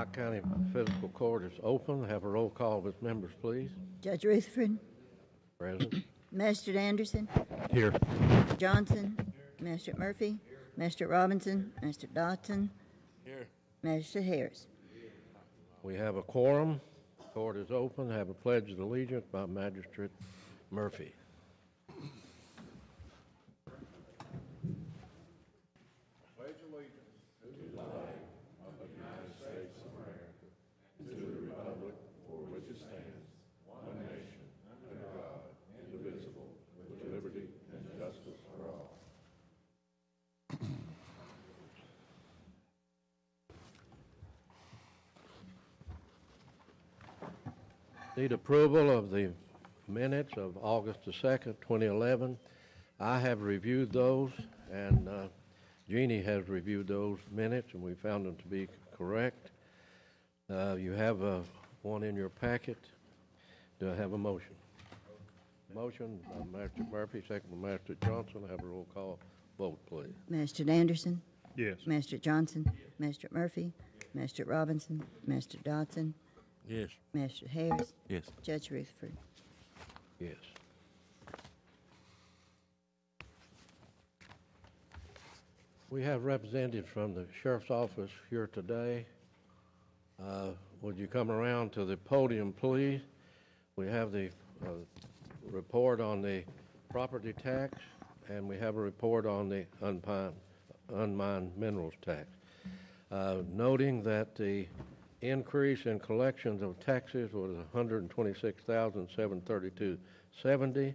Pike County Fiscal Court is open. Have a roll call with members, please. Judge Rutherford, Present. Magistrate Anderson, Here. Mr. Johnson, Magistrate Murphy, Magistrate Robinson, Magistrate Dodson, Here. Magistrate Harris. We have a quorum. Court is open. Have a pledge of allegiance by Magistrate Murphy. Pledge allegiance to the flag of the United States of America, to the republic for which it stands, one nation, under God, indivisible, with liberty and justice for all. Need approval of the minutes of August the 2nd, 2011. I have reviewed those, and Jeannie has reviewed those minutes, and we found them to be correct. You have one in your packet. Do I have a motion? Motion by Magistrate Murphy, second by Magistrate Johnson. Have a roll call vote, please. Magistrate Anderson, Yes. Magistrate Johnson, Magistrate Murphy, Magistrate Robinson, Magistrate Dodson, Yes. Magistrate Harris, Yes. Judge Rutherford. Yes. We have representatives from the Sheriff's Office here today. Would you come around to the podium, please? We have the report on the property tax, and we have a report on the unmined minerals tax. Noting that the increase in collections of taxes was $126,732.70,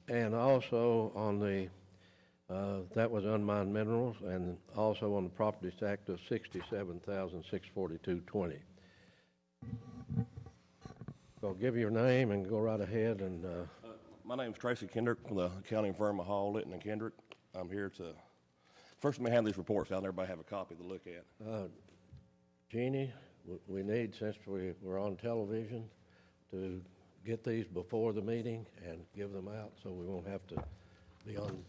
and also on the that was unmined minerals, and also on the property tax of $67,642.20. So give your name and go right ahead. And my name is Tracy Kendrick from the accounting firm of Hall, Litton and Kendrick. I'm here to first let me have these reports out and everybody have a copy to look at. Jeannie, we need, since we're on television, to get these before the meeting and give them out so we won't have to be on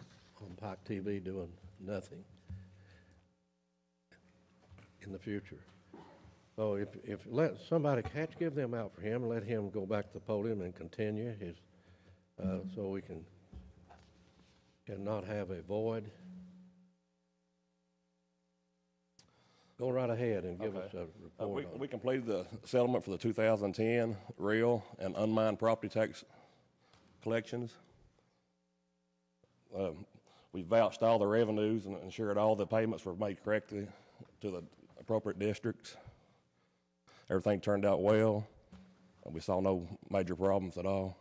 Pike TV doing nothing in the future. So if let somebody give them out for him, let him go back to the podium and continue his, so we can not have a void. Go right ahead and give us a report. We completed the settlement for the 2010 real and unmined property tax collections. We vouched all the revenues and ensured all the payments were made correctly to the appropriate districts. Everything turned out well. We saw no major problems at all.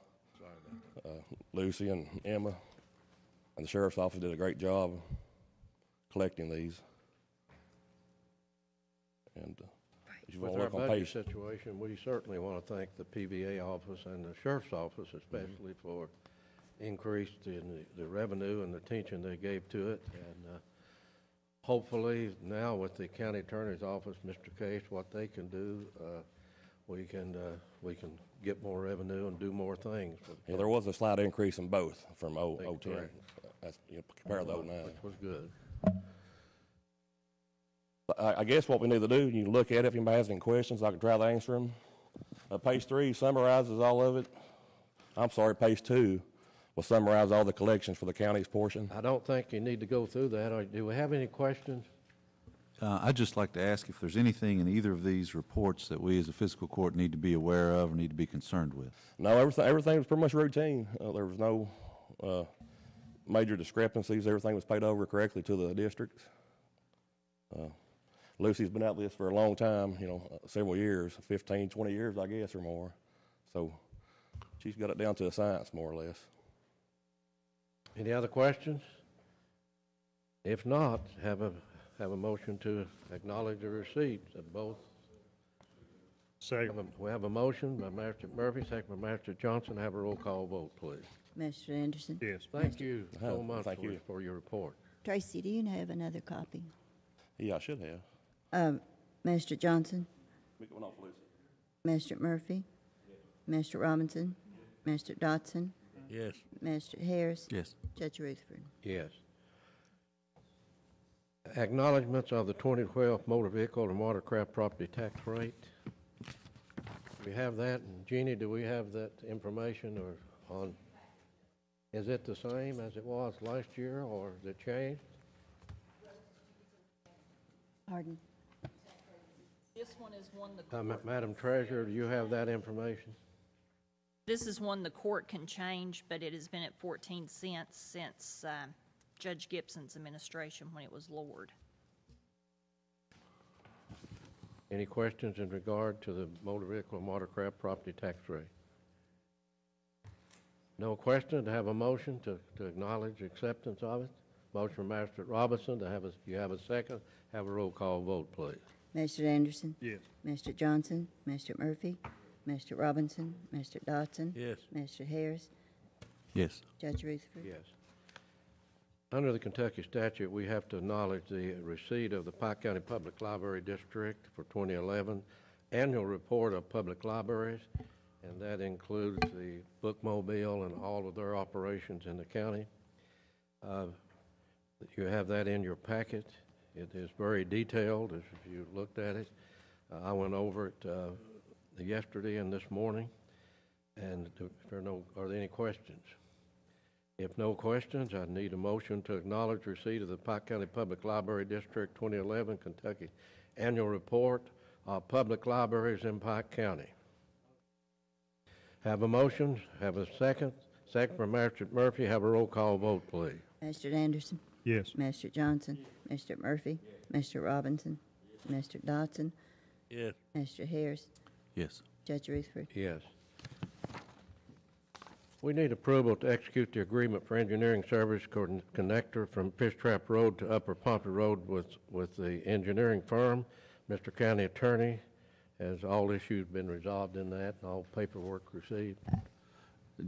Lucy and Emma and the Sheriff's Office did a great job collecting these. And with our budget situation, we certainly want to thank the PVA office and the Sheriff's Office especially for increased in the revenue and the attention they gave to it. And hopefully now with the county attorney's office, Mr. Case, what they can do, we can get more revenue and do more things. Yeah, there was a slight increase in both from 010. That's, compare the 09. Which was good. I guess what we need to do, you can look at it. If anybody has any questions, I can try to answer them. Page 3 summarizes all of it. I'm sorry, page 2 will summarize all the collections for the county's portion. I don't think you need to go through that. Do we have any questions? I'd just like to ask if there's anything in either of these reports that we as a fiscal court need to be aware of or need to be concerned with. No, everything was pretty much routine. There was no major discrepancies. Everything was paid over correctly to the districts. Lucy's been out this for a long time, several years, 15, 20 years, I guess, or more. So she's got it down to a science, more or less. Any other questions? If not, have a motion to acknowledge the receipts of both. Second. We have a motion by Magistrate Murphy, second by Magistrate Johnson. Have a roll call vote, please. Magistrate Anderson. Yes. Thank you so much for your report. Tracy, do you have another copy? Yeah, I should have. Magistrate Johnson. Make one off, Lucy. Magistrate Murphy. Yes. Magistrate Robinson. Magistrate Dodson. Yes. Magistrate Harris. Yes. Judge Rutherford. Yes. Acknowledgements of the 2012 motor vehicle and watercraft property tax rate. We have that. And Jeannie, do we have that information or on? Is it the same as it was last year, or has it changed? Pardon? This one is one the court, Madam Treasurer, do you have that information? this is one the court can change, but it has been at 14 cents since Judge Gibson's administration when it was lowered. Any questions in regard to the motor vehicle and watercraft property tax rate? No question. To have a motion to acknowledge acceptance of it. Motion from Magistrate Robinson. You have a second. Have a roll call vote, please. Magistrate Anderson? Yes. Magistrate Johnson? Magistrate Murphy? Magistrate Robinson? Magistrate Dodson? Yes. Magistrate Harris? Yes. Judge Rutherford? Yes. Under the Kentucky statute, we have to acknowledge the receipt of the Pike County Public Library District for 2011 annual report of public libraries, and that includes the bookmobile and all of their operations in the county. You have that in your packet. It is very detailed, if you looked at it. I went over it yesterday and this morning, and are there any questions? If no questions, I need a motion to acknowledge receipt of the Pike County Public Library District 2011 Kentucky Annual Report of Public Libraries in Pike County. Have a motion, have a second. Second from Magistrate Murphy. Have a roll call vote, please. Magistrate Anderson? Yes. Magistrate Johnson? Magistrate Murphy? Magistrate Robinson? Magistrate Dodson? Yes. Magistrate Harris? Yes. Judge Rutherford? Yes. We need approval to execute the agreement for engineering service connector from Fish Trap Road to Upper Pompey Road with the engineering firm. Mr. County Attorney, has all issues been resolved in that and all paperwork received?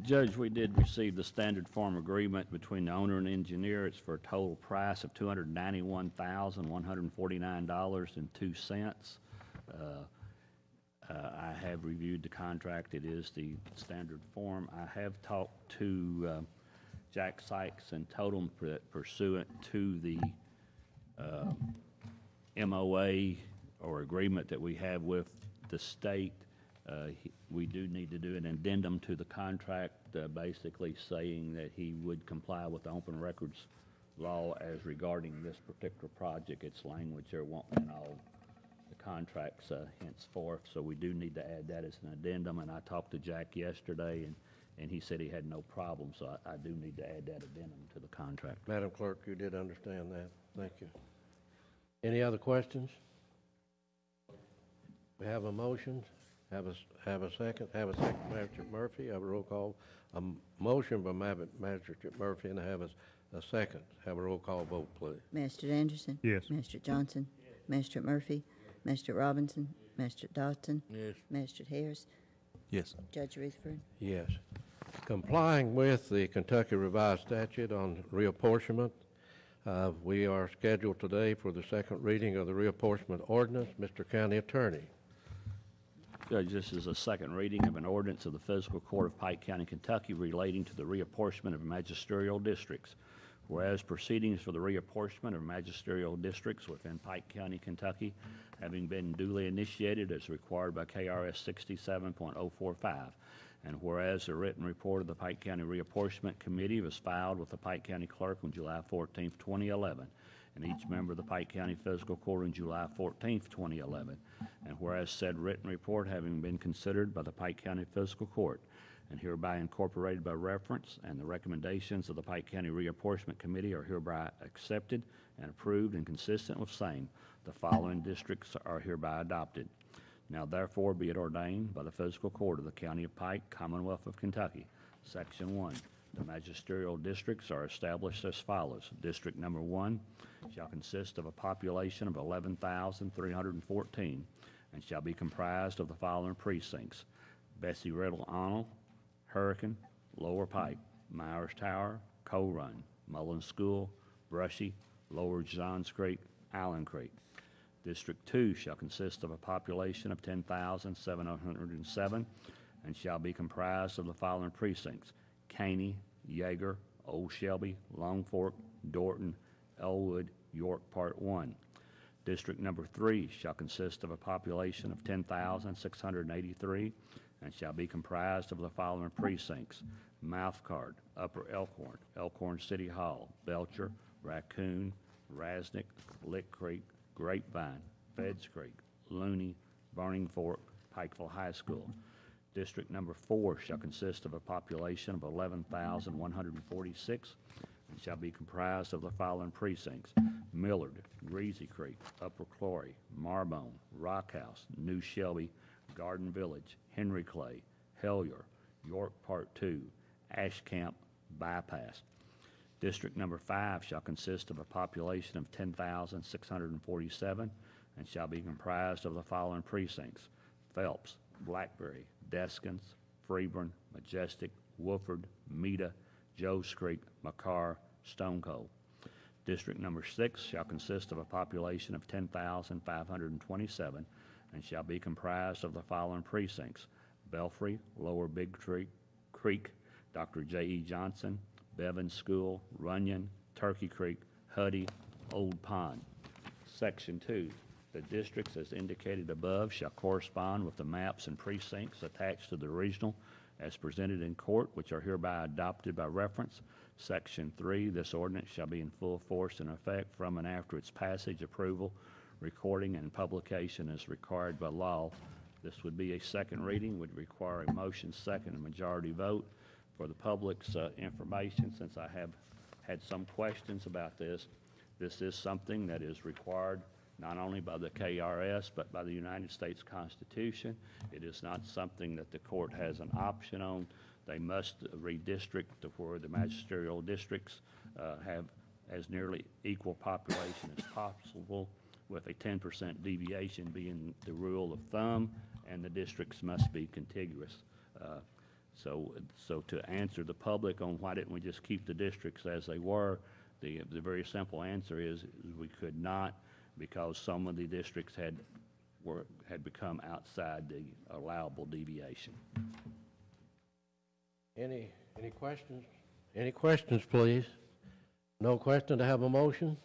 Judge, we did receive the standard form agreement between the owner and engineer. It's for a total price of $291,149.02. I have reviewed the contract. It is the standard form. I have talked to Jack Sykes and told him pursuant to the MOA or agreement that we have with the state, we do need to do an addendum to the contract, basically saying that he would comply with the open records law as regarding this particular project. Its language there won't be in all the contracts henceforth, so we do need to add that as an addendum. And I talked to Jack yesterday, and he said he had no problem, so I do need to add that addendum to the contract. Madam Clerk, you did understand that. Thank you. Any other questions? We have a motion. Have a second. Have a second, Magistrate Murphy. Have a roll call. A motion by Magistrate Murphy, and have a second. Have a roll call vote, please. Magistrate Anderson? Yes. Magistrate Johnson? Magistrate Murphy? Magistrate Robinson? Magistrate Dodson? Yes. Magistrate Harris? Yes. Judge Rutherford? Yes. Complying with the Kentucky Revised Statute on reapportionment, we are scheduled today for the second reading of the reapportionment ordinance. Mr. County Attorney. Judge, this is a second reading of an ordinance of the Fiscal Court of Pike County, Kentucky relating to the reapportionment of magisterial districts. Whereas proceedings for the reapportionment of magisterial districts within Pike County, Kentucky, having been duly initiated as required by KRS 67.045, and whereas the written report of the Pike County Reapportionment Committee was filed with the Pike County Clerk on July 14, 2011, and each member of the Pike County Fiscal Court on July 14, 2011, and whereas said written report having been considered by the Pike County Fiscal Court and hereby incorporated by reference, and the recommendations of the Pike County Reapportionment Committee are hereby accepted and approved and consistent with same, the following districts are hereby adopted. Now therefore be it ordained by the Fiscal Court of the County of Pike, Commonwealth of Kentucky, Section 1. The magisterial districts are established as follows. District number 1 shall consist of a population of 11,314 and shall be comprised of the following precincts: Bessie Riddle Arnold, Hurricane, Lower Pike, Myers Tower, Coal Run, Mullins School, Brushy, Lower Johns Creek, Allen Creek. District 2 shall consist of a population of 10,707 and shall be comprised of the following precincts: Caney, Yeager, Old Shelby, Long Fork, Dorton, Elwood, York Part 1. District number 3 shall consist of a population of 10,683 and shall be comprised of the following precincts: Mouthcard, Upper Elkhorn, Elkhorn City Hall, Belcher, Raccoon, Rasnick, Lick Creek, Grapevine, Feds Creek, Looney, Burning Fork, Pikeville High School. District number 4 shall consist of a population of 11,146 and shall be comprised of the following precincts: Millard, Greasy Creek, Upper Clory, Marbone, Rockhouse, New Shelby, Garden Village, Henry Clay, Hellier, York Part 2, Ashcamp, Bypass. District number 5 shall consist of a population of 10,647 and shall be comprised of the following precincts: Phelps, Blackberry, Deskins, Freeburn, Majestic, Wooford, Meta, Joes Creek, McCarr, Stonecold. District number 6 shall consist of a population of 10,527 and shall be comprised of the following precincts: Belfry, Lower Big Creek, Dr. J.E. Johnson, Bevins School, Runyon, Turkey Creek, Huddy, Old Pond. Section 2. The districts as indicated above shall correspond with the maps and precincts attached to the regional as presented in court, which are hereby adopted by reference. Section 3. This ordinance shall be in full force and effect from and after its passage, approval, recording, and publication as required by law. This would be a second reading, would require a motion, second, and majority vote. For the public's information, since I have had some questions about this, this is something that is required not only by the KRS, but by the United States Constitution. It is not something that the court has an option on. They must redistrict to where the magisterial districts have as nearly equal population as possible, with a 10% deviation being the rule of thumb, and the districts must be contiguous. So to answer the public on why didn't we just keep the districts as they were, the very simple answer is we could not, because some of the districts had become outside the allowable deviation. Any questions? Any questions, please? No question, to have a motion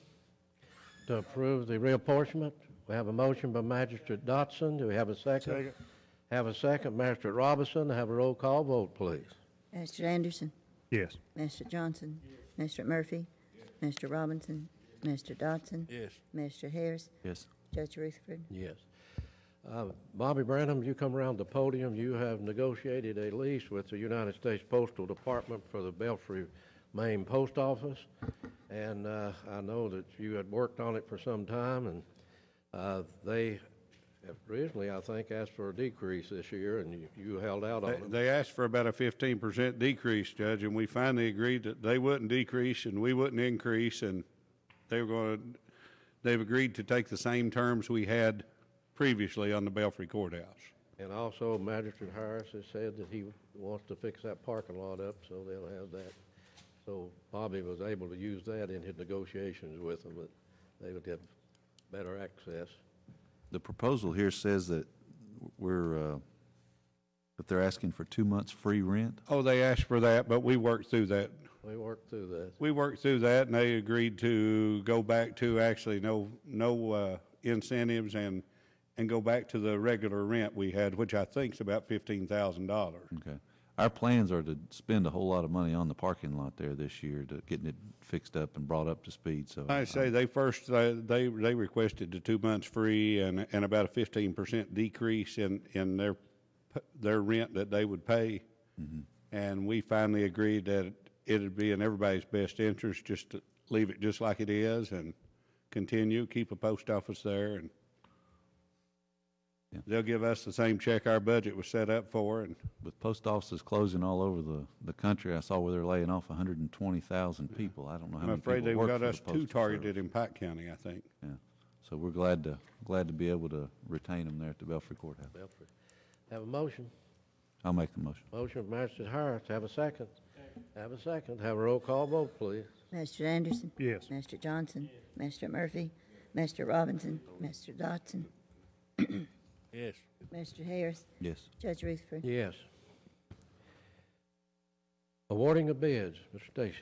to approve the reapportionment. We have a motion by Magistrate Dotson. Do we have a second? Second. Have a second, Magistrate Robinson. Have a roll call vote, please. Mr. Anderson, Yes. Mr. Johnson, Mr. Murphy, Mr. Robinson, Mr. Dodson, Yes. Mr. Harris, Yes. Judge Rutherford. Yes. Bobby Branham, you come around the podium. You have negotiated a lease with the United States Postal Department for the Belfry, Maine Post Office. And I know that you had worked on it for some time, and they originally, I think, asked for a decrease this year, and you held out on it. They asked for about a 15% decrease, Judge, and we finally agreed that they wouldn't decrease and we wouldn't increase, and they've agreed to take the same terms we had previously on the Belfry Courthouse. And also, Magistrate Harris has said that he wants to fix that parking lot up, so they'll have that. So Bobby was able to use that in his negotiations with them, that they would get better access. The proposal here says that that they're asking for 2 months free rent. Oh, they asked for that, but we worked through that. We worked through that. We worked through that, and they agreed to go back to actually no incentives and go back to the regular rent we had, which I think is about $15,000. Okay. Our plans are to spend a whole lot of money on the parking lot there this year, to getting it fixed up and brought up to speed. So I say they requested the 2 months free and about a 15% decrease in their rent that they would pay, and we finally agreed that it'd be in everybody's best interest just to leave it just like it is and keep a post office there, and they'll give us the same check our budget was set up for. And with post offices closing all over the country, I saw where they're laying off 120,000 people. I don't know how I'm many afraid people they've work got for the us Postal two targeted Service. in Pike County, I think. Yeah. So we're glad to be able to retain them there at the Belfry Courthouse. Belfry. Have a motion. I'll make the motion. Motion of Magistrate Harris. Have a second. Have a second. Have a roll call vote, please. Mr. Anderson, Yes. Mr. Johnson, Mr. Murphy, Mr. Robinson, Mr. Dodson, Yes. Mr. Harris, Yes. Judge Rutherford. Yes. Awarding of bids, Mr. Stacy.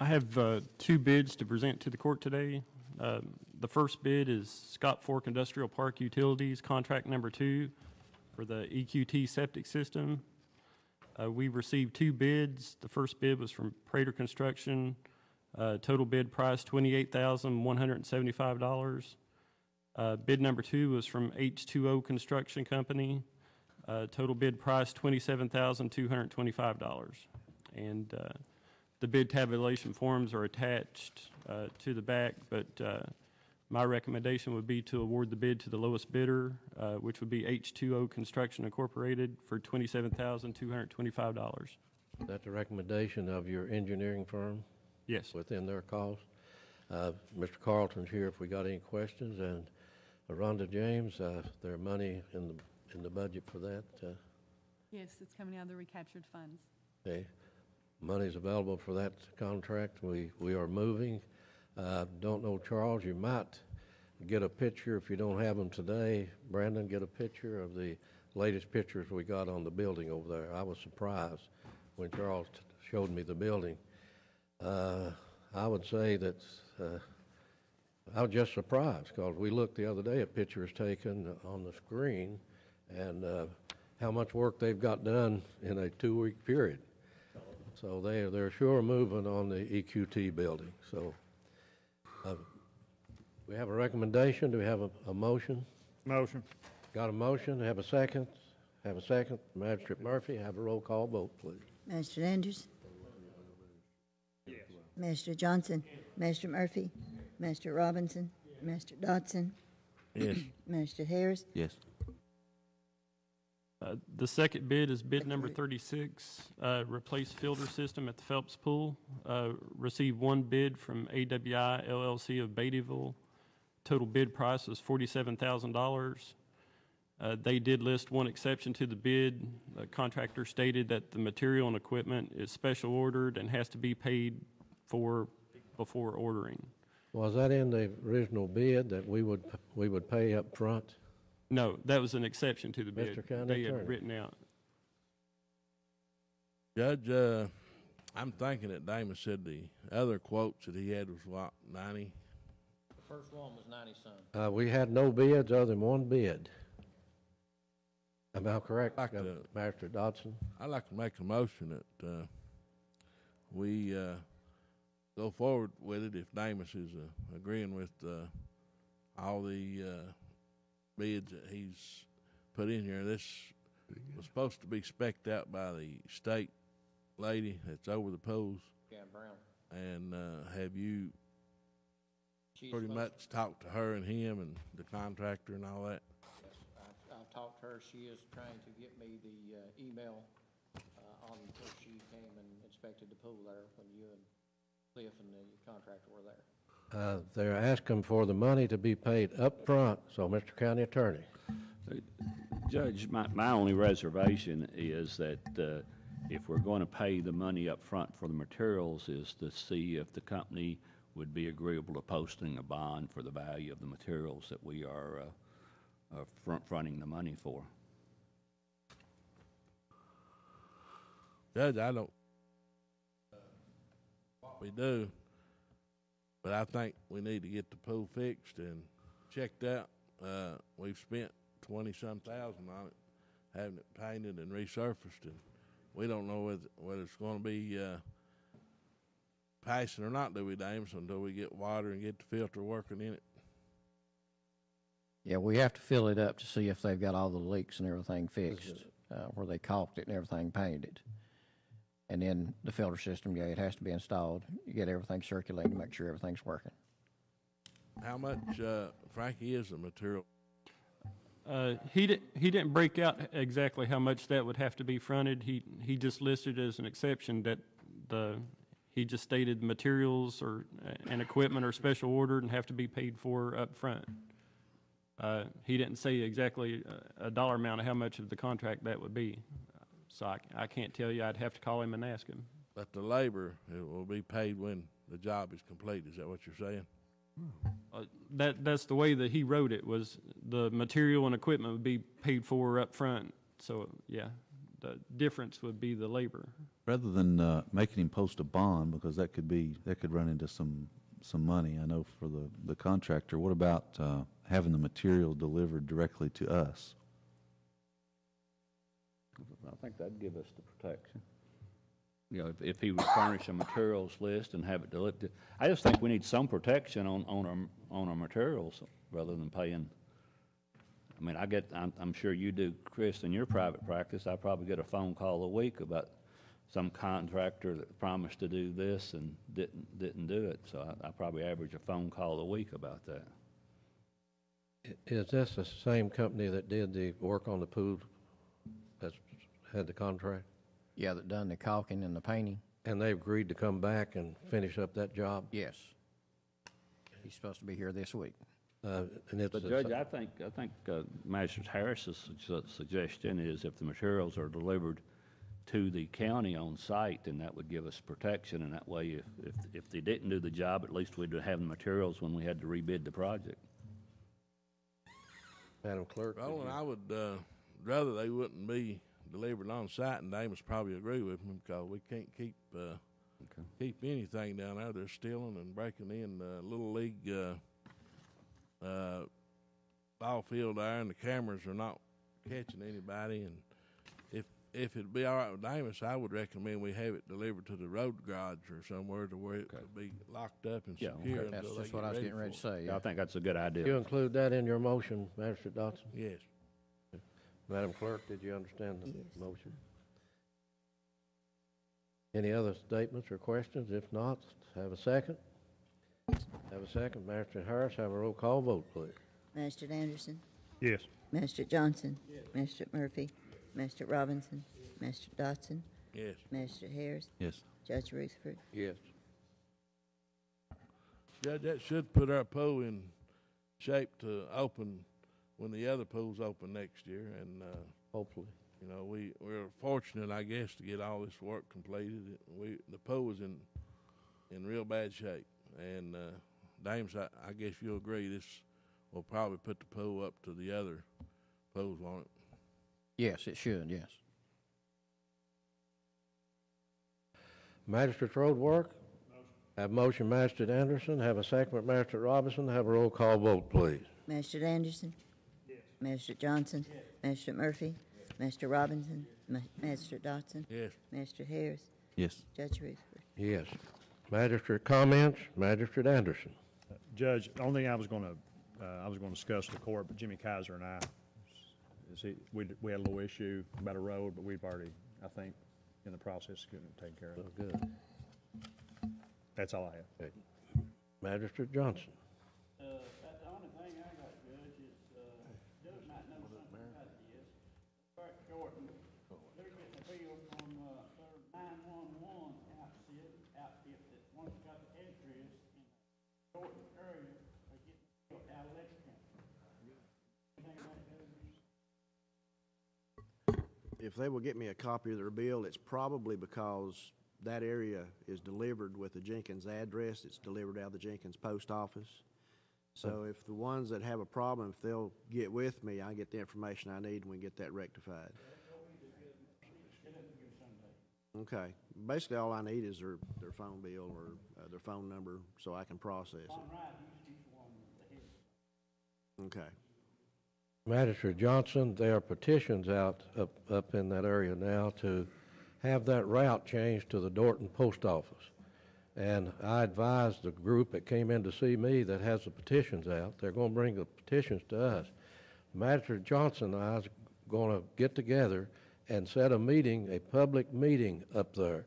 I have two bids to present to the court today. The first bid is Scott Fork Industrial Park Utilities, contract number 2 for the EQT septic system. We received two bids. The first bid was from Prater Construction. Total bid price $28,175. Bid number 2 was from H2O Construction Company. Total bid price $27,225. And the bid tabulation forms are attached to the back, but my recommendation would be to award the bid to the lowest bidder, which would be H2O Construction Incorporated for $27,225. Is that the recommendation of your engineering firm? Yes. Within their cost? Mr. Carlton's here if we got any questions, and Rhonda James, there money in the budget for that? Yes, it's coming out of the recaptured funds. Okay. Money's available for that contract. We are moving. Don't know, Charles, you might get a picture if you don't have them today. Brandon, get a picture of the latest pictures we got on the building over there. I was surprised when Charles showed me the building. I would say that I was just surprised because we looked the other day at pictures taken on the screen and how much work they've got done in a 2-week period. So they're sure moving on the EQT building. So we have a recommendation. Do we have a motion? Motion. Got a motion? Have a second? Have a second. Magistrate Murphy, have a roll call vote, please. Magistrate Anderson? Yes. Magistrate Johnson? Magistrate Murphy? Magistrate Robinson? Magistrate Dodson? Yes. Magistrate Harris? Yes. The second bid is bid number 36, replace filter system at the Phelps Pool. Received one bid from AWI LLC of Beattyville. Total bid price was $47,000. They did list one exception to the bid. The contractor stated that the material and equipment is special ordered and has to be paid for before ordering. Was that in the original bid that we would pay up front? No, that was an exception to the bid. Mr. County They Attorney. had written out. Judge, I'm thinking that Damon said the other quotes that he had was what, 90? The first one was 90-some. We had no bids other than one bid. Am I correct, Magistrate Dodson? I'd like to make a motion that we go forward with it if Damus is agreeing with all the bids that he's put in here. This was supposed to be spec'd out by the state lady that's over the pools. Yeah, Brown. And have you She's pretty much talked to her and him and the contractor and all that? Yes, I've talked to her. She is trying to get me the email on where she came and inspected the pool there when you and Cliff and the contractor were there. They're asking for the money to be paid up front. So, Mr. County Attorney. Judge, my only reservation is that if we're going to pay the money up front for the materials is to see if the company would be agreeable to posting a bond for the value of the materials that we are fronting the money for. Judge, I don't what we do, but I think we need to get the pool fixed and checked out. We've spent 20-some thousand on it, having it painted and resurfaced, and we don't know whether it's going to be passing or not, do we, Dames, until we get water and get the filter working in it. Yeah, we have to fill it up to see if they've got all the leaks and everything fixed, where they caulked it and everything painted. And then the filter system, yeah, it has to be installed. You get everything circulating to make sure everything's working. How much, Frankie, is the material? He didn't break out exactly how much that would have to be fronted. He just listed as an exception that he just stated materials and equipment are special ordered and have to be paid for up front. He didn't say exactly a dollar amount of how much of the contract that would be. So I can't tell you. I'd have to call him and ask him. But the labor, it will be paid when the job is complete. Is that what you're saying? That's the way that he wrote it, was the material and equipment would be paid for up front. So, yeah, the difference would be the labor. Rather than making him post a bond, because that could run into some money, I know, for the contractor, what about having the material delivered directly to us? I think that'd give us the protection. You know, if he would furnish a materials list and have it delivered. I just think we need some protection on our materials rather than paying. I mean, I'm sure you do, Chris, in your private practice. I probably get a phone call a week about some contractor that promised to do this and didn't do it. So I probably average a phone call a week about that. Is this the same company that did the work on the pool, that's had the contract? Yeah, that done the caulking and the painting. And they've agreed to come back and finish up that job? Yes. He's supposed to be here this week. And it's But Judge, I think Magistrate Harris's suggestion is if the materials are delivered to the county on site, then that would give us protection, and that way if they didn't do the job, at least we'd have the materials when we had to rebid the project. Madam Clerk? Well, I would rather they wouldn't be delivered on site, and Amos probably agree with me, because we can't keep anything down there. They're stealing and breaking in Little League ball field there, and the cameras are not catching anybody. And if it'd be all right with Amos, I would recommend we have it delivered to the road garage or somewhere to where it could be locked up and secure. That's just what I was getting ready to say. Yeah, I think that's a good idea. You include that in your motion, Magistrate Dodson? Yes. Madam Clerk, did you understand the motion? Any other statements or questions? If not, have a second. Have a second. Magistrate Harris, have a roll call vote, please. Magistrate Anderson, Yes. Magistrate Johnson, Magistrate Murphy, Magistrate Robinson, Magistrate Dodson, Yes. Magistrate Harris, Yes. Judge Rutherford. Yes. Judge, that should put our pool in shape to open when the other pool's open next year, and hopefully, you know, we're fortunate, I guess, to get all this work completed. The pool is in real bad shape, and Dames, I guess you'll agree this will probably put the pool up to the other pools, won't it? Yes, it should, yes. Magistrate's road work? Have motion, Magistrate Anderson. Have a second, Magistrate Robinson. Have a roll call vote, please. Magistrate Anderson, Magistrate Johnson, Magistrate Murphy, Magistrate Robinson, Magistrate Dodson, Yes. Magistrate Harris, Yes. Judge Rutherford. Yes. Magistrate comments, Magistrate Anderson. Judge, the only thing I was going to discuss with the court, but Jimmy Kaiser and I, we had a little issue about a road, but we've already, I think, in the process of getting it taken care of. Oh, good. That's all I have. Okay. Magistrate Johnson. The only thing I got, Judge, is Doug might know something about this. Start shorting. They're getting a bill from their 911 outfit that once got the address in the shortened area, they're getting a bill out of Lexington. If they will get me a copy of their bill, it's probably because that area is delivered with the Jenkins address. It's delivered out of the Jenkins post office. So if the ones that have a problem, if they'll get with me, I get the information I need and we get that rectified. Okay. Basically, all I need is their phone bill or their phone number so I can process it. Okay. Magistrate Johnson, there are petitions out up in that area now to have that route changed to the Dorton Post Office. And I advised the group that came in to see me that has the petitions out, they're going to bring the petitions to us. Magistrate Johnson and I is going to get together and set a meeting, a public meeting up there.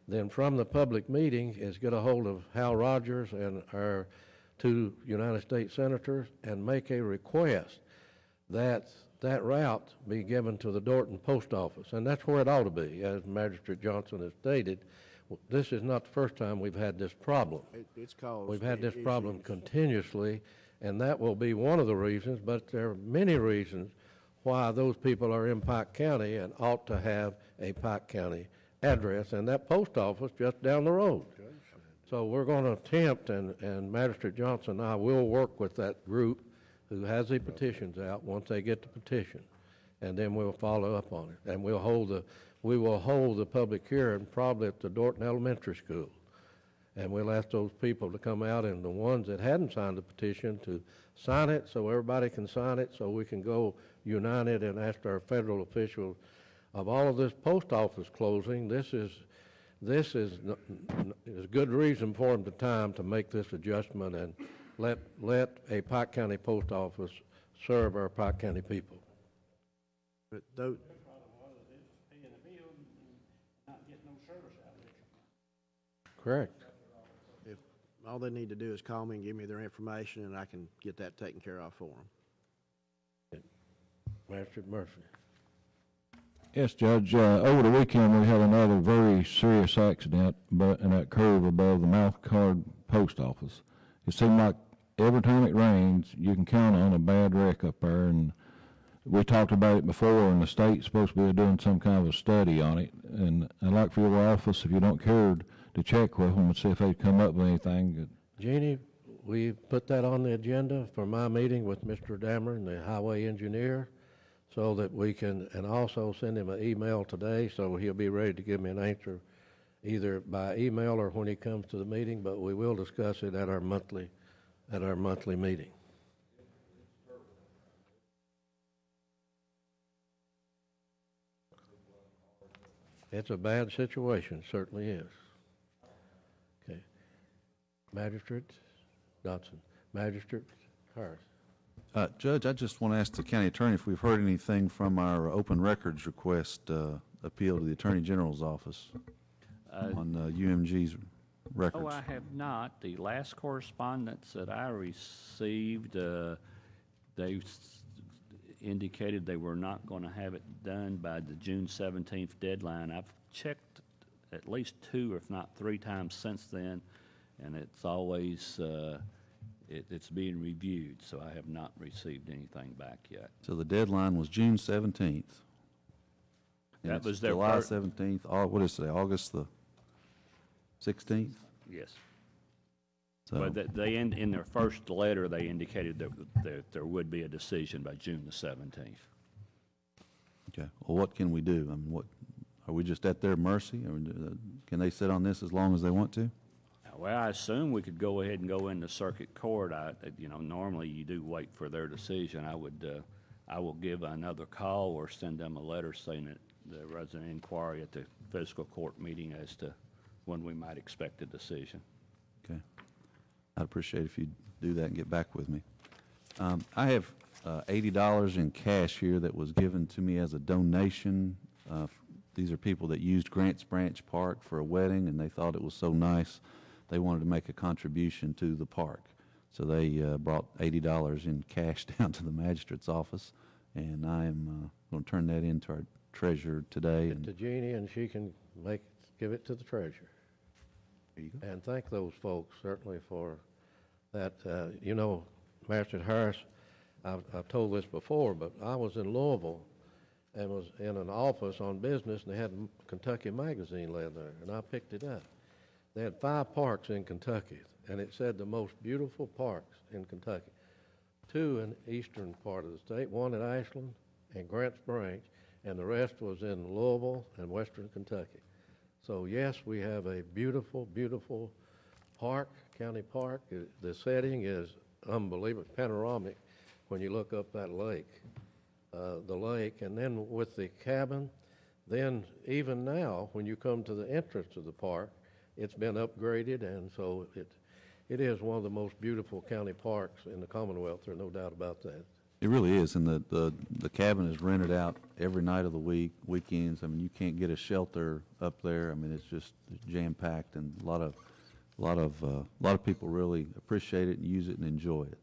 Then from the public meeting is get a hold of Hal Rogers and our two United States senators and make a request that that route be given to the Dorton Post Office. And that's where it ought to be, as Magistrate Johnson has stated. This is not the first time we've had this problem. It's caused. We've had this problem continuously, and that will be one of the reasons, but there are many reasons why those people are in Pike County and ought to have a Pike County address, and that post office just down the road. So we're going to attempt, and Magistrate Johnson and I will work with that group who has the petitions out once they get the petition. and then we'll follow up on it. And we will hold the public hearing probably at the Dorton Elementary School. And we'll ask those people to come out, and the ones that hadn't signed the petition to sign it so everybody can sign it, so we can go united and ask our federal officials of all of this post office closing. This is good reason for them to make this adjustment and let a Pike County post office serve our Pike County people. But though, Paying the bill and not getting no service out of it. Correct. if all they need to do is call me and give me their information, and I can get that taken care of for them. Master Murphy. Yes, Judge. Over the weekend, we had another very serious accident in that curve above the mouth guard post office. It seemed like every time it rains, you can count on a bad wreck up there. And we talked about it before, and the state's supposed to be doing some kind of a study on it. And I'd like for your office, if you don't care, to check with them and see if they'd come up with anything. Jeannie, we put that on the agenda for my meeting with Mr. Dameron, the highway engineer, so that we can, and also send him an email today, so he'll be ready to give me an answer either by email or when he comes to the meeting, but we will discuss it at our monthly meeting. It's a bad situation, certainly is. Okay. Magistrate Dodson. Magistrate Harris. Judge, I just want to ask the county attorney if we've heard anything from our open records request appeal to the Attorney General's office on UMG's records. Oh, I have not. The last correspondence that I received, they indicated they were not going to have it done by the June 17th deadline. I've checked at least 2, if not 3 times since then, and it's always it's being reviewed, so I have not received anything back yet. So the deadline was June 17th. That was their July 17th. What is today? August the 16th? Yes. So, But they in their first letter, they indicated that there would be a decision by June the 17th. okay. Well, what can we do? I mean, what are we just at their mercy, or can they sit on this as long as they want to? Well, I assume we could go ahead and go into circuit court. Normally you do wait for their decision. I will give another call or send them a letter saying that there was an inquiry at the fiscal court meeting as to when we might expect a decision. Okay. I'd appreciate if you'd do that and get back with me. I have $80 in cash here that was given to me as a donation. These are people that used Grants Branch Park for a wedding, and they thought it was so nice they wanted to make a contribution to the park. So they brought $80 in cash down to the magistrate's office, and I am going to turn that into our treasurer today. And to Jeannie, and she can give it to the treasurer. There you go. And thank those folks certainly for that. Magistrate Harris, I've told this before, but I was in Louisville and was in an office on business, and they had a Kentucky magazine laying there, and I picked it up. They had 5 parks in Kentucky, and it said the most beautiful parks in Kentucky. 2 in the eastern part of the state, 1 at Ashland and Grants Branch, and the rest was in Louisville and western Kentucky. So yes, we have a beautiful, beautiful park, county park. The setting is unbelievable, panoramic when you look up that lake, and then with the cabin, then even now when you come to the entrance of the park, it's been upgraded, and so it is one of the most beautiful county parks in the Commonwealth. There's no doubt about that. It really is, and the cabin is rented out every night of the week, weekends. I mean, you can't get a shelter up there. I mean, it's just jam packed, and a lot of people really appreciate it and use it and enjoy it.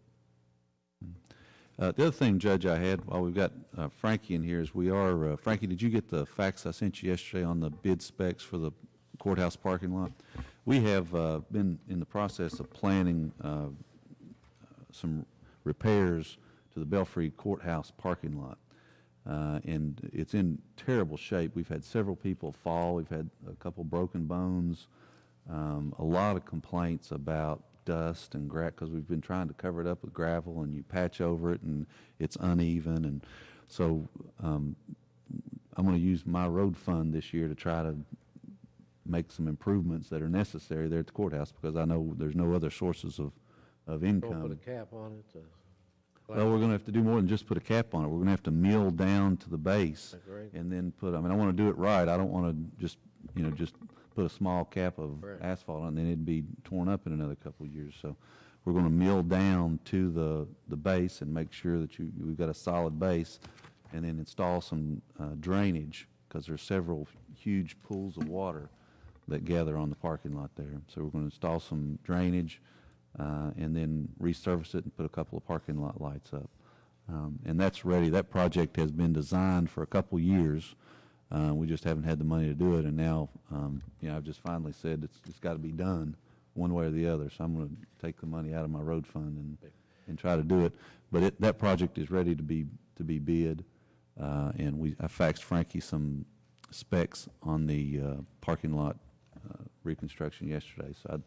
The other thing, Judge, I had while we've got Frankie in here is Frankie, did you get the fax I sent you yesterday on the bid specs for the courthouse parking lot? We have been in the process of planning some repairs to the Belfry Courthouse parking lot, and it's in terrible shape. We've had several people fall. We've had a couple broken bones, a lot of complaints about dust and gravel because we've been trying to cover it up with gravel, and you patch over it and it's uneven, and So I'm going to use my road fund this year to try to make some improvements that are necessary there at the courthouse, because I know there's no other sources of Don't income. put a cap on it. Well, we're going to have to do more than just put a cap on it. We're going to have to mill down to the base Agreed. and then put, I mean, I want to do it right. I don't want to just, just put a small cap of Correct. asphalt on, and then it'd be torn up in another couple of years. So we're going to mill down to the base and make sure that we've got a solid base, and then install some drainage, because there's several huge pools of water that gather on the parking lot there. So we're going to install some drainage, and then resurface it and put a couple of parking lot lights up. And that's ready. That project has been designed for a couple years. We just haven't had the money to do it, and now, I've just finally said it's got to be done one way or the other. So I'm going to take the money out of my road fund and try to do it. But that project is ready to be bid, and I faxed Frankie some specs on the parking lot reconstruction yesterday. So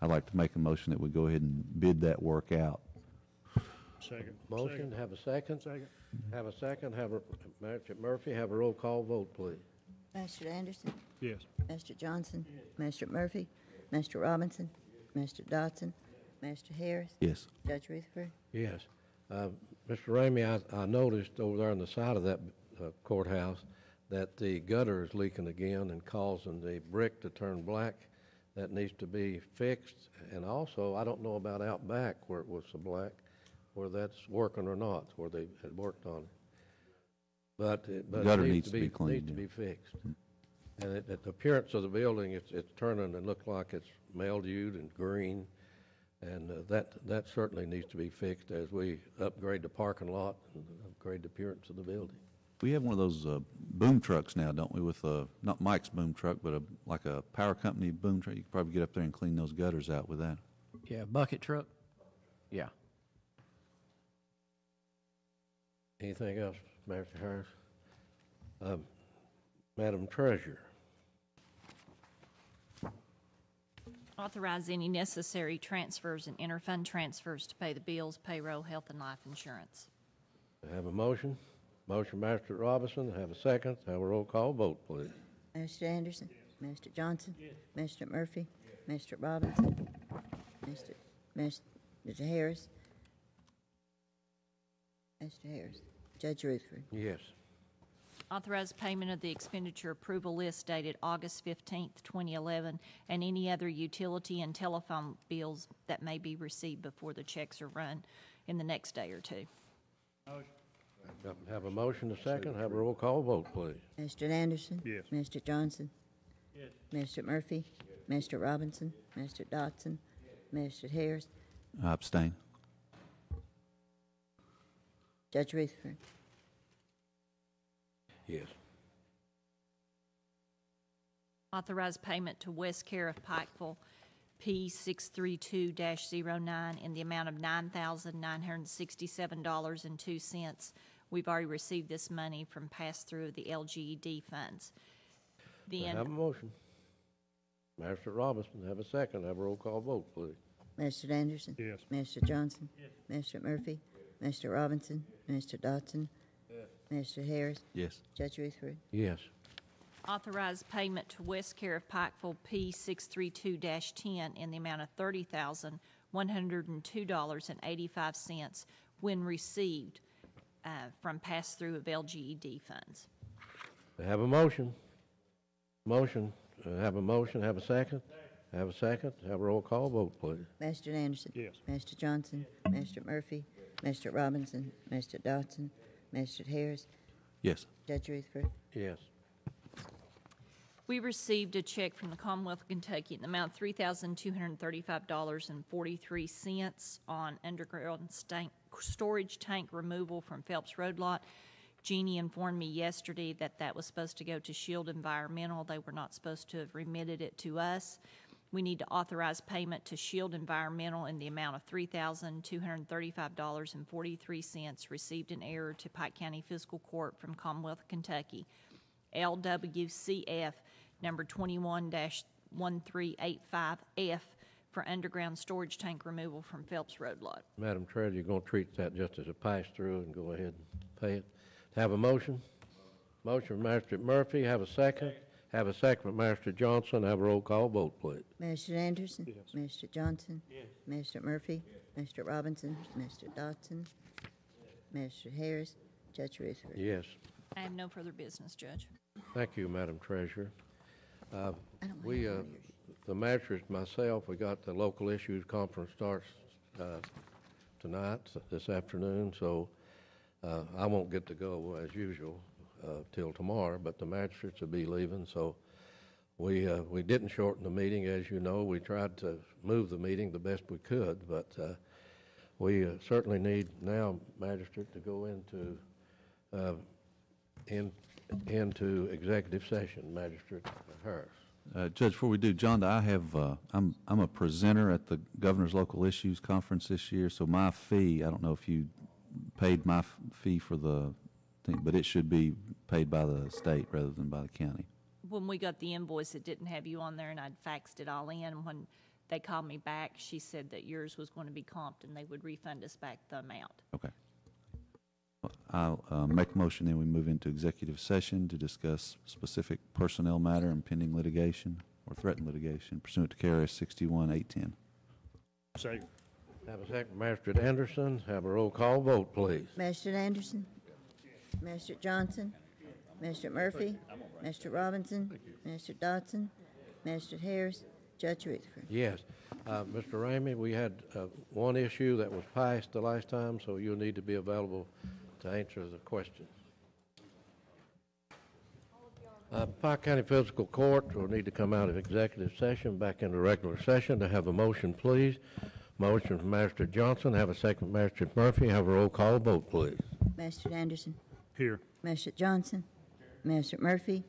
I'd like to make a motion that we go ahead and bid that work out. Second. Motion, have a second? Second. Have a second, Mr. Murphy, have a roll call vote, please. Mr. Anderson? Yes. Mr. Johnson? Mr. Murphy? Mr. Robinson? Mr. Dodson? Mr. Harris? Yes. Judge Rutherford? Yes. Mr. Ramey, I noticed over there on the side of that courthouse that the gutter is leaking again and causing the brick to turn black. That needs to be fixed. And also, I don't know about out back where it was so black, whether that's working or not, where they had worked on it. But Gutter it needs to be cleaned, needs to yeah. be fixed. And the appearance of the building, it's turning and look like it's mildewed and green. And that certainly needs to be fixed as we upgrade the parking lot and upgrade the appearance of the building. We have one of those boom trucks now, don't we, with not Mike's boom truck, but like a power company boom truck. You could probably get up there and clean those gutters out with that. Yeah, bucket truck? Yeah. Anything else, Mr. Harris? Madam Treasurer. Authorize any necessary transfers and interfund transfers to pay the bills, payroll, health, and life insurance. I have a motion. Motion, Mr. Robinson. Have a second. Have a roll call vote, please. Mr. Anderson? Mr. Johnson? Mr. Murphy? Mr. Robinson? Mr. Harris? Mr. Harris? Judge Rutherford? Yes. Authorize payment of the expenditure approval list dated August 15th, 2011, and any other utility and telephone bills that may be received before the checks are run in the next day or two. Have a motion, a second. Have a roll call vote, please. Mr. Anderson? Yes. Mr. Johnson? Yes. Mr. Murphy? Mr. Robinson? Mr. Dodson? Mr. Harris? I abstain. Judge Rutherford? Yes. Authorize payment to West Care of Pikeville, P632-09, in the amount of $9,967.02. We've already received this money from pass-through of the LGED funds. Have a motion. Mr. Robinson, have a second. Have a roll call vote, please. Mr. Anderson? Yes. Mr. Johnson? Mr. Murphy? Mr. Robinson? Mr. Dodson? Mr. Harris? Yes. Judge Rutherford? Yes. Authorize payment to West Care of Pikeville, P632-10, in the amount of $30,102.85 when received from pass-through of LGED funds. Have a motion. Motion. Have a motion. Have a second. Have a second. Have a roll call vote, please. Mr. Anderson? Yes. Mr. Johnson? Mr. Murphy? Mr. Robinson? Mr. Dodson? Mr. Harris? Yes. Judge Rutherford? Yes. We received a check from the Commonwealth of Kentucky in the amount of $3,235.43 on underground storage tank removal from Phelps Road lot. Jeannie informed me yesterday that that was supposed to go to Shield Environmental. They were not supposed to have remitted it to us. We need to authorize payment to Shield Environmental in the amount of $3,235.43 received in error to Pike County Fiscal Court from Commonwealth of Kentucky. LWCF number 21-1385F for underground storage tank removal from Phelps Road lot. Madam Treasurer, you're going to treat that just as a pass-through and go ahead and pay it. Have a motion? Motion from Magistrate Murphy, have a second. Have a second from Magistrate Johnson. Have a roll call vote, please. Magistrate Anderson? Magistrate Johnson? Magistrate Murphy? Magistrate Robinson? Magistrate Dodson? Magistrate Harris? Judge Rutherford? Yes. I have no further business, Judge. Thank you, Madam Treasurer. I don't We, have all yours. the magistrates, myself, we got the local issues conference starts tonight, this afternoon, so I won't get to go as usual till tomorrow, but the magistrates will be leaving, so we didn't shorten the meeting, as you know. We tried to move the meeting the best we could, but we certainly need now, magistrate, to go into executive session. Magistrate Harris. Judge, before we do, John, I have, I'm a presenter at the Governor's Local Issues Conference this year, so my fee, I don't know if you paid my fee for the thing, but it should be paid by the state rather than by the county. When we got the invoice, it didn't have you on there, and I'd faxed it all in. When they called me back, she said that yours was going to be comped, and they would refund us back the amount. Okay. Well, I'll make a motion, then we move into executive session to discuss specific personnel matter and pending litigation or threatened litigation pursuant to KRS 61-810. Second. Have a second, Magistrate Anderson. Have a roll call vote, please. Magistrate Anderson? Magistrate Johnson? Magistrate Murphy? Magistrate Robinson? Magistrate Dodson? Magistrate Harris? Judge Rutherford? Yes. Mr. Ramey, we had one issue that was passed the last time, so you'll need to be available to answer the question. Pike County Fiscal Court will need to come out of executive session back into regular session. To have a motion, please. Motion from Magistrate Johnson. Have a second, Magistrate Murphy. Have a roll call vote, please. Magistrate Anderson? Here. Magistrate Johnson? Magistrate Murphy?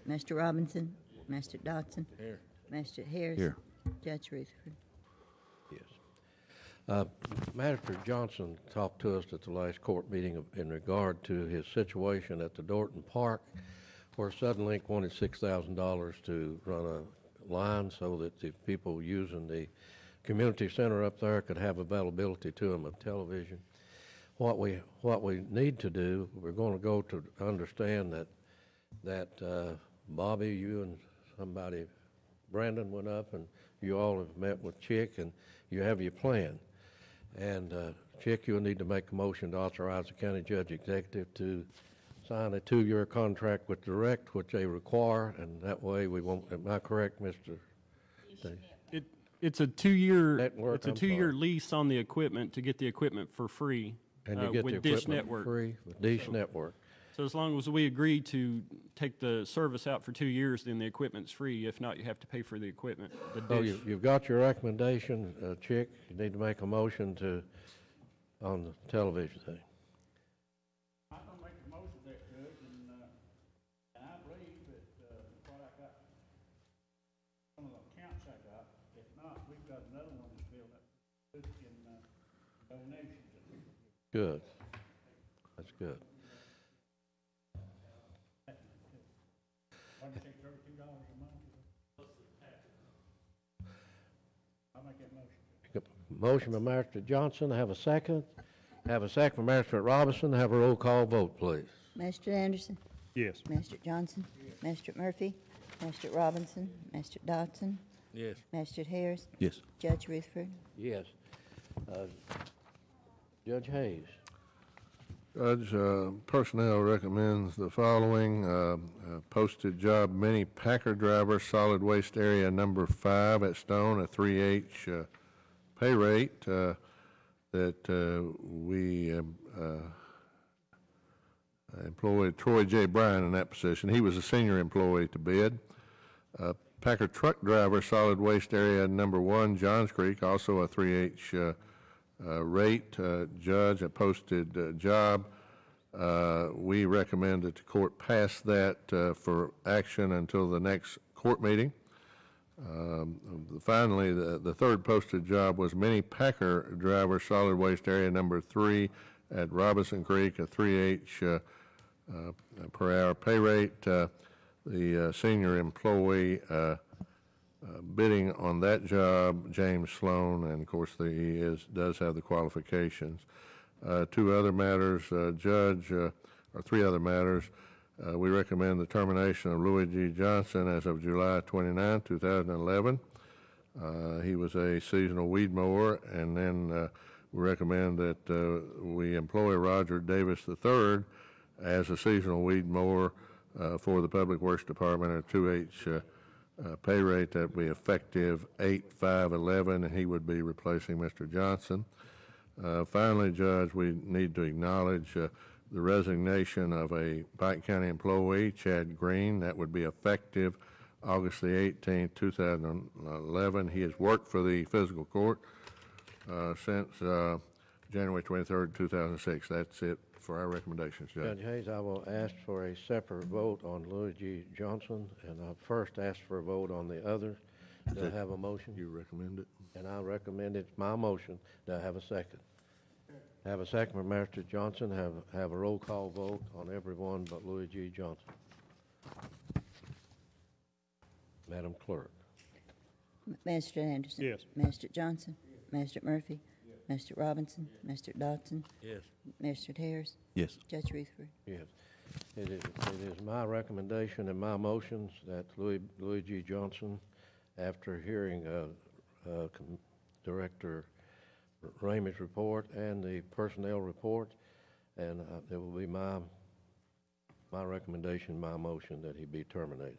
Magistrate Robinson? Magistrate Dodson? Here. Magistrate Harris? Here. Judge Rutherford? Yes. Magistrate Johnson talked to us at the last court meeting in regard to his situation at the Dorton Park, where Suddenlink wanted $6,000 to run a line so that the people using the community center up there could have availability to them of television. What we need to do, we're going to go to understand that Bobby, you and somebody, Brandon, went up and you all have met with Chick and you have your plan. And Chick, you'll need to make a motion to authorize the county judge executive to sign a 2-year contract with Direct, which they require, and that way we won't. Am I correct, Mr. It's a 2-year. Network, It's a I'm 2-year sorry. lease on the equipment to get the equipment for free. And you get with the Dish equipment Network. free with Dish Network. So as long as we agree to take the service out for 2 years, then the equipment's free. If not, you have to pay for the equipment. The So dish. you've got your recommendation, Chick. You need to make a motion on the television thing. I'm gonna make a motion there, Judge, and I believe that, what I got, some of the accounts I got, if not, we've got another one that's filled up, in donations. Good. That's good. Why don't you take $32 a month? I'll make that motion. Motion by Magistrate Johnson. Have a second. Have a second from Magistrate Robinson. Have a roll call vote, please. Magistrate Anderson? Yes. Magistrate Johnson? Magistrate Murphy? Magistrate Robinson? Magistrate Dodson? Yes. Magistrate Harris? Yes. Judge Rutherford? Yes. Judge Hayes. Judge, personnel recommends the following. Posted job, mini packer driver, solid waste area number 5 at Stone, a 3H pay rate that we employed Troy J. Bryan in that position. He was a senior employee to bid. Packer truck driver, solid waste area number 1, Johns Creek, also a 3H rate. Judge, a posted job. We recommend that the court pass that for action until the next court meeting. Finally, the third posted job was mini packer driver, solid waste area number 3 at Robinson Creek, a 3H per hour pay rate. The senior employee bidding on that job, James Sloan, and of course he does have the qualifications. 2 other matters, Judge, or three other matters. We recommend the termination of Louis G. Johnson as of July 29, 2011. He was a seasonal weed mower, and then we recommend that we employ Roger Davis III as a seasonal weed mower for the Public Works Department at a 2H pay rate that will be effective 8/5/11, and he would be replacing Mr. Johnson. Finally, Judge, we need to acknowledge the resignation of a Pike County employee, Chad Green. That would be effective August the 18th, 2011. He has worked for the Fiscal Court since January 23rd, 2006. That's it for our recommendations, Judge. Judge Hayes, I will ask for a separate vote on Louis G. Johnson, and I'll first ask for a vote on the others. Do I have a motion? You recommend it? And I recommend it's my motion. Do I have a second? Have a second from Master Johnson. Have a roll call vote on everyone but Louis G. Johnson. Madam Clerk. Master Anderson. Yes. Master Johnson. Master Murphy. Mr. Robinson. Mr. Dodson. Yes. Mr. Harris. Yes. Judge Rutherford. Yes. It is my recommendation and my motions that Louis G. Johnson, after hearing Director Ramey's report and the personnel report, and it will be my recommendation, my motion that he be terminated.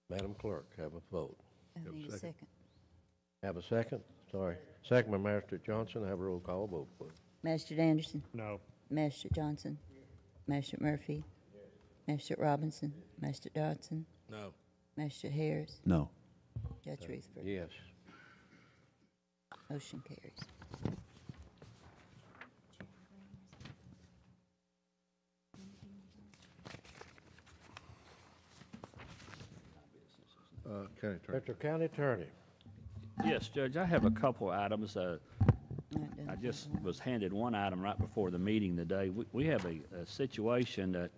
Madam Clerk, have a vote. I need a second. Have a second? Sorry. Second by Master Johnson. Have a roll call vote, please. Master Anderson. No. Master Johnson. Master Murphy. Master Robinson. Master Dodson. No. Master Harris. No. Judge Rutherford. Yes. Motion carries. County Attorney. Mr. County Attorney. Yes, Judge, I have a couple items. I just was handed one item right before the meeting today. We have a situation that,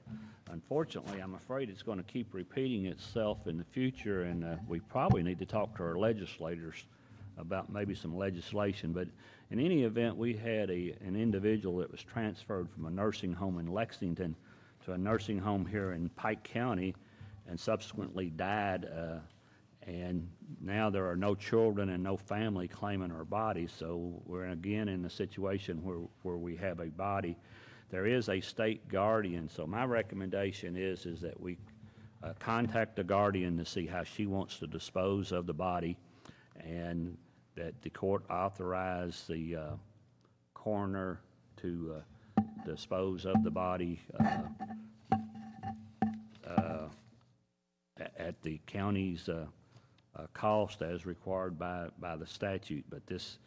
unfortunately, I'm afraid it's going to keep repeating itself in the future, and we probably need to talk to our legislators about maybe some legislation. But in any event, we had an individual that was transferred from a nursing home in Lexington to a nursing home here in Pike County and subsequently died. And now there are no children and no family claiming her body, so we're again in a situation where we have a body. There is a state guardian, so my recommendation is that we contact the guardian to see how she wants to dispose of the body, and that the court authorize the coroner to dispose of the body at the county's cost as required by the statute. But this,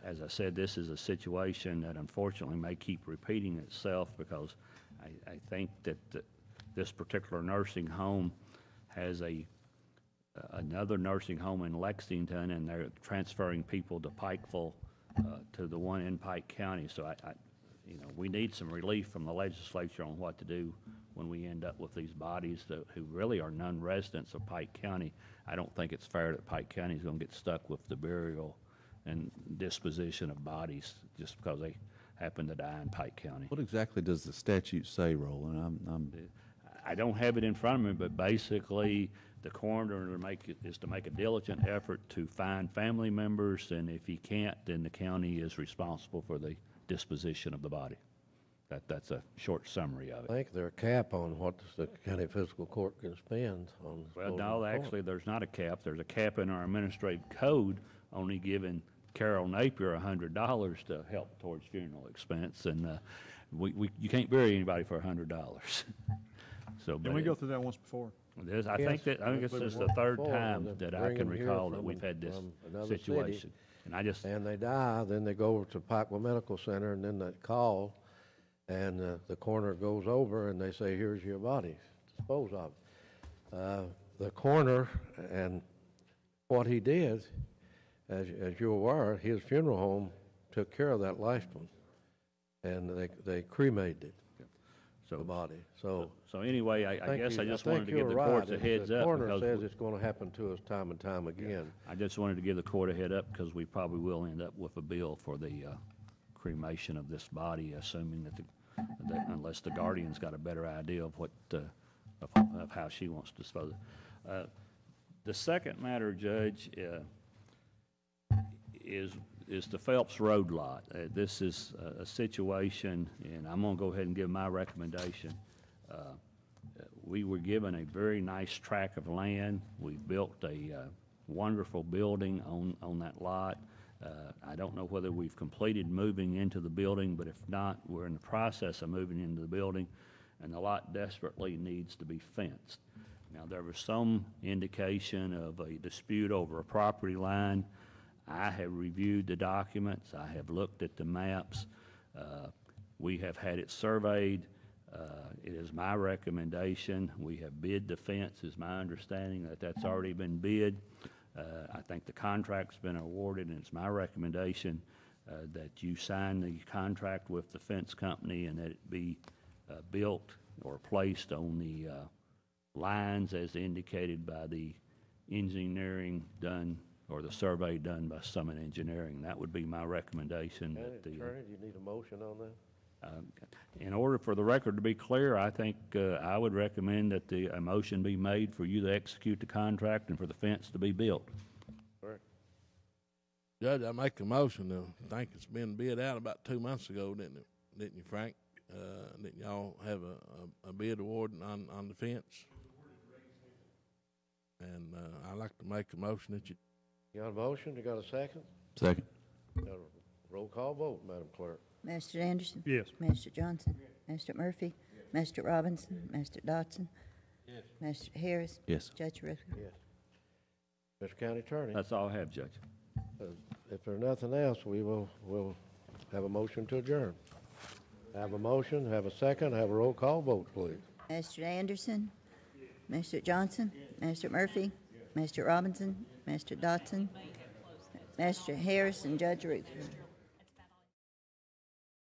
as I said, this is a situation that unfortunately may keep repeating itself, because I think that this particular nursing home has another nursing home in Lexington, and they're transferring people to Pikeville to the one in Pike County. So we need some relief from the legislature on what to do when we end up with these bodies who really are non-residents of Pike County. I don't think it's fair that Pike County is going to get stuck with the burial and disposition of bodies just because they happen to die in Pike County. What exactly does the statute say, Roland? I don't have it in front of me, but basically the coroner is to make a diligent effort to find family members, and if he can't, then the county is responsible for the disposition of the body. That's a short summary of it. I think there's a cap on what the county fiscal court can spend on. Well, no, actually, there's not a cap. There's a cap in our administrative code, only giving Carol Napier $100 to help towards funeral expense, and you can't bury anybody for $100. So, Didn't we go through that once before? I think this is the third time that I can recall that we've had this situation. And they die, then they go over to Pikeville Medical Center, and then they call, and the coroner goes over, and they say, "Here's your body, dispose of it." The coroner, and what he did, as you're aware, his funeral home took care of that last one, and they cremated the body. So anyway, I guess I just wanted to give the court a heads up. The coroner says it's going to happen to us time and time again. I just wanted to give the court a head up because we probably will end up with a bill for the cremation of this body, assuming that the unless the guardian's got a better idea of what, of how she wants to dispose. The second matter, Judge, is the Phelps Road lot. This is a situation, and I'm going to go ahead and give my recommendation. We were given a very nice tract of land. We built a wonderful building on that lot. I don't know whether we've completed moving into the building, but if not, we're in the process of moving into the building, and the lot desperately needs to be fenced. Now, there was some indication of a dispute over a property line. I have reviewed the documents. I have looked at the maps. We have had it surveyed. It is my recommendation. We have bid the fence, is my understanding that that's already been bid. I think the contract's been awarded, and it's my recommendation that you sign the contract with the fence company and that it be built or placed on the lines as indicated by the engineering done or the survey done by Summit Engineering. That would be my recommendation. Attorney, do you need a motion on that? In order for the record to be clear, I think I would recommend that a motion be made for you to execute the contract and for the fence to be built. Correct. Judge, I make a motion to think it's been bid out about 2 months ago, didn't you, Frank? Didn't y'all have a bid award on the fence? And I'd like to make a motion that you... You got a motion? You got a second? Second. Got a roll call vote, Madam Clerk. Mr. Anderson? Yes. Mr. Johnson? Mr. Murphy? Mr. Robinson? Mr. Dodson? Yes. Mr. Harris? Yes. Judge Rutherford? Yes. Mr. County Attorney, That's all I have, Judge. if there's nothing else, we'll have a motion to adjourn. Have a motion, have a second, have a roll call vote, please. Mr. Anderson? Mr. Johnson? Mr. Murphy? Mr. Robinson? Mr. Dodson? Mr. Harris and Judge Rutherford?